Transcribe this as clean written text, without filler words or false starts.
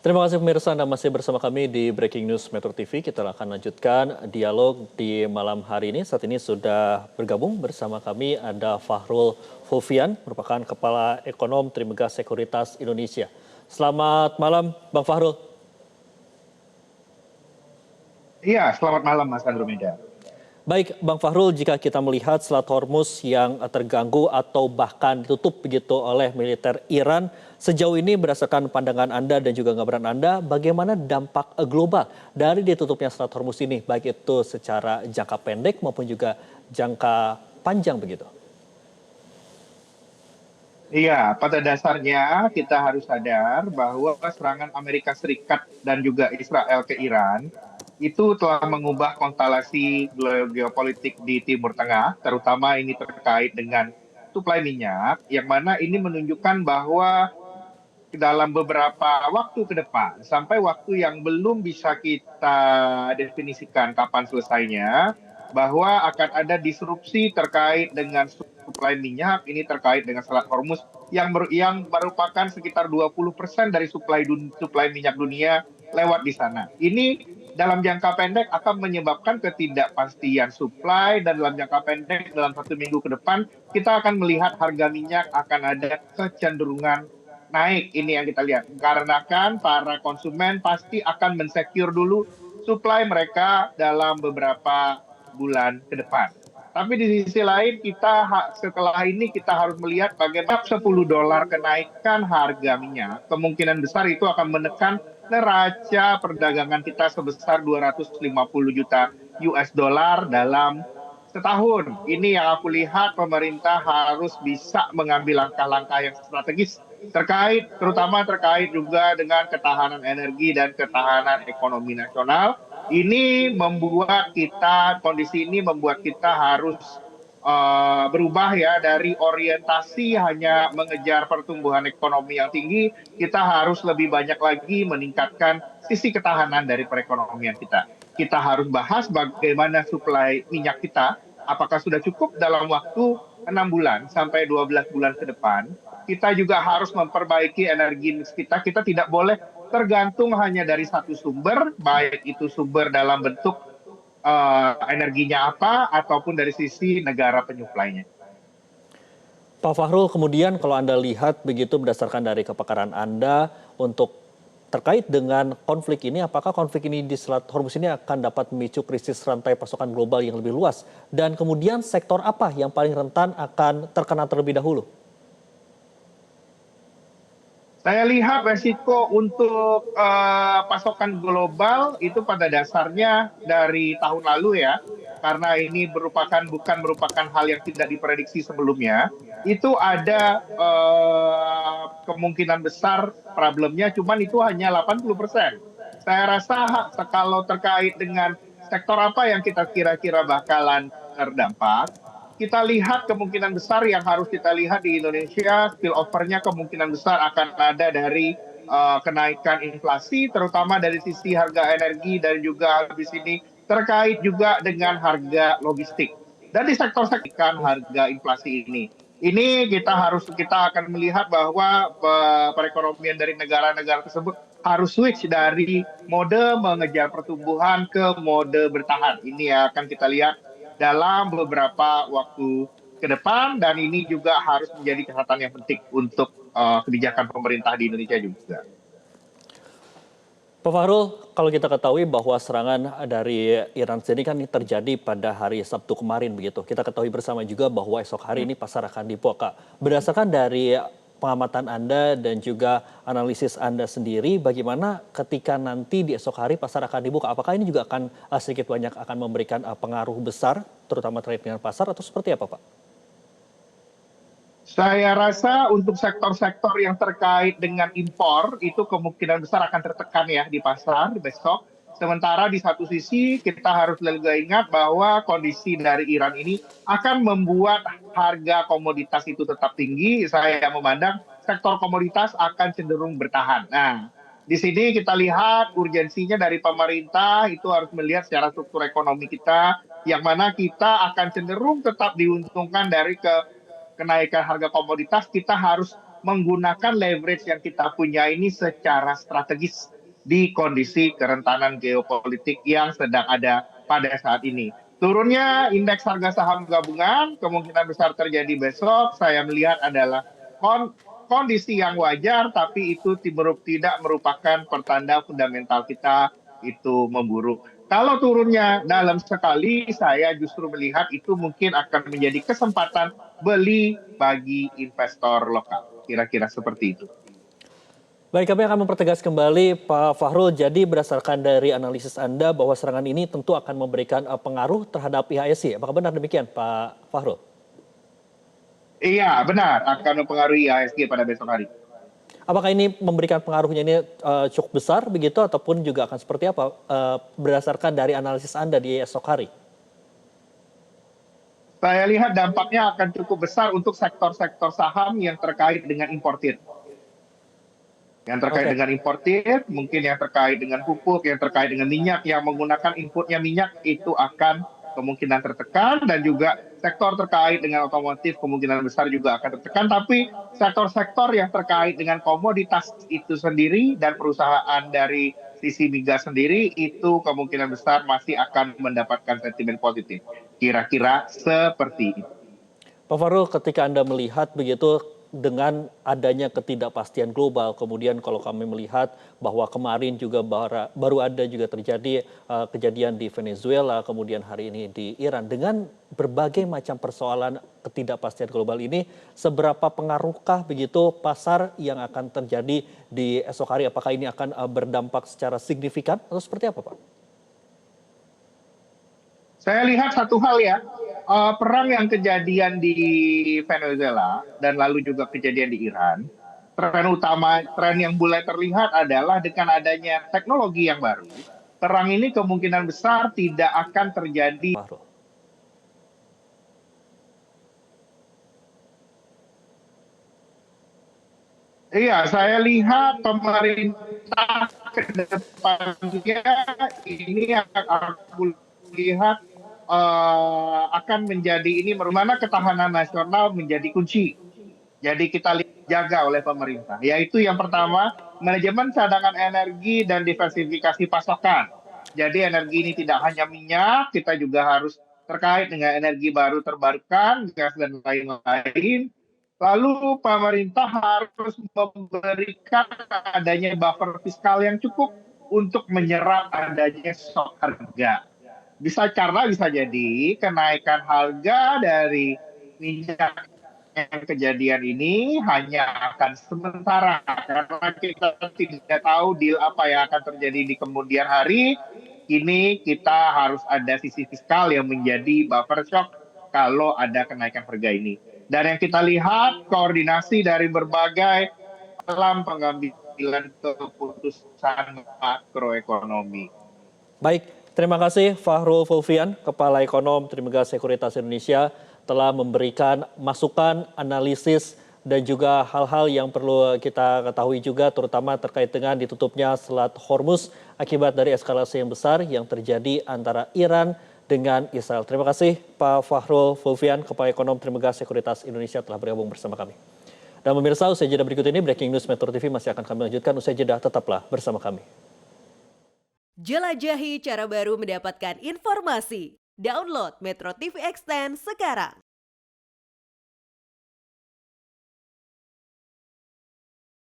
Terima kasih pemirsa, Anda masih bersama kami di Breaking News Metro TV. Kita akan lanjutkan dialog di malam hari ini. Saat ini sudah bergabung bersama kami ada Fahrul Fulvian, merupakan Kepala Ekonom Trimegah Sekuritas Indonesia. Selamat malam, Bang Fahrul. Iya, selamat malam Mas Andromeda. Baik, Bang Fahrul, jika kita melihat Selat Hormuz yang terganggu atau bahkan ditutup begitu oleh militer Iran, sejauh ini berdasarkan pandangan Anda dan juga gambaran Anda, bagaimana dampak global dari ditutupnya Selat Hormuz ini, baik itu secara jangka pendek maupun juga jangka panjang begitu? Iya, pada dasarnya kita harus sadar bahwa serangan Amerika Serikat dan juga Israel ke Iran itu telah mengubah konstelasi geopolitik di Timur Tengah, terutama ini terkait dengan suplai minyak, yang mana ini menunjukkan bahwa dalam beberapa waktu ke depan, sampai waktu yang belum bisa kita definisikan kapan selesainya, bahwa akan ada disrupsi terkait dengan suplai minyak, ini terkait dengan Selat Hormuz, yang merupakan sekitar 20% dari suplai minyak dunia lewat di sana. Ini dalam jangka pendek akan menyebabkan ketidakpastian suplai, dan dalam jangka pendek, dalam 1 minggu ke depan, kita akan melihat harga minyak akan ada kecenderungan naik. Ini yang kita lihat. Karena kan para konsumen pasti akan mensecure dulu suplai mereka dalam beberapa bulan ke depan. Tapi di sisi lain setelah ini kita harus melihat bagaimana $10 kenaikan harga minyak. Kemungkinan besar itu akan menekan neraca perdagangan kita sebesar 250 juta US dollar dalam setahun. Ini yang aku lihat pemerintah harus bisa mengambil langkah-langkah yang strategis terutama terkait juga dengan ketahanan energi dan ketahanan ekonomi nasional. Kondisi ini membuat kita harus berubah ya, dari orientasi hanya mengejar pertumbuhan ekonomi yang tinggi, kita harus lebih banyak lagi meningkatkan sisi ketahanan dari perekonomian kita. Kita harus bahas bagaimana suplai minyak kita, apakah sudah cukup dalam waktu 6 bulan sampai 12 bulan ke depan. Kita juga harus memperbaiki energi mix kita. Kita tidak boleh tergantung hanya dari satu sumber, baik itu sumber dalam bentuk energinya apa, ataupun dari sisi negara penyuplainya. Pak Fahrul, kemudian kalau Anda lihat begitu berdasarkan dari kepakaran Anda untuk terkait dengan konflik ini, apakah konflik ini di Selat Hormuz ini akan dapat memicu krisis rantai pasokan global yang lebih luas? Dan kemudian sektor apa yang paling rentan akan terkena terlebih dahulu? Saya lihat resiko untuk pasokan global itu pada dasarnya dari tahun lalu ya, karena ini bukan merupakan hal yang tidak diprediksi sebelumnya. Itu ada kemungkinan besar problemnya, cuman itu hanya 80%. Saya rasa kalau terkait dengan sektor apa yang kita kira-kira bakalan terdampak, kita lihat kemungkinan besar yang harus kita lihat di Indonesia, spillover-nya kemungkinan besar akan ada dari kenaikan inflasi, terutama dari sisi harga energi, dan juga habis ini terkait juga dengan harga logistik. Dan di sektor-sektor harga inflasi kita akan melihat bahwa perekonomian dari negara-negara tersebut harus switch dari mode mengejar pertumbuhan ke mode bertahan. Ini yang akan kita lihat dalam beberapa waktu ke depan, dan ini juga harus menjadi catatan yang penting untuk kebijakan pemerintah di Indonesia juga. Pak Fahrul, kalau kita ketahui bahwa serangan dari Iran sendiri kan terjadi pada hari Sabtu kemarin begitu. Kita ketahui bersama juga bahwa esok hari ini pasar akan dibuka. Berdasarkan dari pengamatan Anda dan juga analisis Anda sendiri, bagaimana ketika nanti di esok hari pasar akan dibuka? Apakah ini juga akan sedikit banyak akan memberikan pengaruh besar, terutama terkait dengan pasar, atau seperti apa, Pak? Saya rasa untuk sektor-sektor yang terkait dengan impor itu kemungkinan besar akan tertekan ya di pasar besok. Sementara di satu sisi kita harus juga ingat bahwa kondisi dari Iran ini akan membuat harga komoditas itu tetap tinggi. Saya memandang sektor komoditas akan cenderung bertahan. Nah, di sini kita lihat urgensinya dari pemerintah itu harus melihat secara struktur ekonomi kita, yang mana kita akan cenderung tetap diuntungkan dari kenaikan harga komoditas. Kita harus menggunakan leverage yang kita punya ini secara strategis. di kondisi kerentanan geopolitik yang sedang ada pada saat ini. Turunnya indeks harga saham gabungan kemungkinan besar terjadi besok. Saya melihat adalah kondisi yang wajar, tapi itu tidak merupakan pertanda fundamental kita itu memburuk. Kalau turunnya dalam sekali, saya justru melihat itu mungkin akan menjadi kesempatan beli bagi investor lokal. Kira-kira seperti itu. Baik, kami akan mempertegas kembali Pak Fahrul. Jadi berdasarkan dari analisis Anda bahwa serangan ini tentu akan memberikan pengaruh terhadap IHSG. Apakah benar demikian Pak Fahrul? Iya, benar. Akan mempengaruhi IHSG pada besok hari. Apakah ini memberikan pengaruhnya ini cukup besar begitu ataupun juga akan seperti apa berdasarkan dari analisis Anda di esok hari? Saya lihat dampaknya akan cukup besar untuk sektor-sektor saham yang terkait dengan importir. Yang terkait dengan importir, mungkin yang terkait dengan pupuk, yang terkait dengan minyak, yang menggunakan inputnya minyak itu akan kemungkinan tertekan, dan juga sektor terkait dengan otomotif kemungkinan besar juga akan tertekan. Tapi sektor-sektor yang terkait dengan komoditas itu sendiri dan perusahaan dari sisi migas sendiri itu kemungkinan besar masih akan mendapatkan sentimen positif. Kira-kira seperti itu. Pak Fahrul, ketika Anda melihat begitu dengan adanya ketidakpastian global, kemudian kalau kami melihat bahwa kemarin juga baru ada juga terjadi kejadian di Venezuela, kemudian hari ini di Iran, dengan berbagai macam persoalan ketidakpastian global ini, seberapa pengaruhkah begitu pasar yang akan terjadi di esok hari? Apakah ini akan berdampak secara signifikan atau seperti apa, Pak? Saya lihat satu hal ya, perang yang kejadian di Venezuela dan lalu juga kejadian di Iran, tren yang mulai terlihat adalah dengan adanya teknologi yang baru, perang ini kemungkinan besar tidak akan terjadi. Fahrul. Iya, saya lihat pemerintah ke depannya ini aku lihat akan menjadi ini, mana ketahanan nasional menjadi kunci. Jadi kita jaga oleh pemerintah. Yaitu yang pertama, manajemen cadangan energi dan diversifikasi pasokan. Jadi energi ini tidak hanya minyak, kita juga harus terkait dengan energi baru terbarukan, gas dan lain-lain. Lalu pemerintah harus memberikan adanya buffer fiskal yang cukup untuk menyerap adanya shock harga. Karena bisa jadi kenaikan harga dari minyak yang kejadian ini hanya akan sementara, karena kita tidak tahu deal apa yang akan terjadi di kemudian hari. Ini kita harus ada sisi fiskal yang menjadi buffer shock kalau ada kenaikan harga ini. Dan yang kita lihat koordinasi dari berbagai dalam pengambilan keputusan makroekonomi. Baik, terima kasih Fahrul Fulvian, Kepala Ekonom Trimegah Sekuritas Indonesia, telah memberikan masukan, analisis, dan juga hal-hal yang perlu kita ketahui juga, terutama terkait dengan ditutupnya Selat Hormuz akibat dari eskalasi yang besar yang terjadi antara Iran dengan Israel. Terima kasih Pak Fahrul Fulvian, Kepala Ekonom Trimegah Sekuritas Indonesia, telah bergabung bersama kami. Dan pemirsa, usai jeda berikut ini, Breaking News Metro TV masih akan kami lanjutkan. Usai jeda, tetaplah bersama kami. Jelajahi cara baru mendapatkan informasi. Download Metro TV Extend sekarang.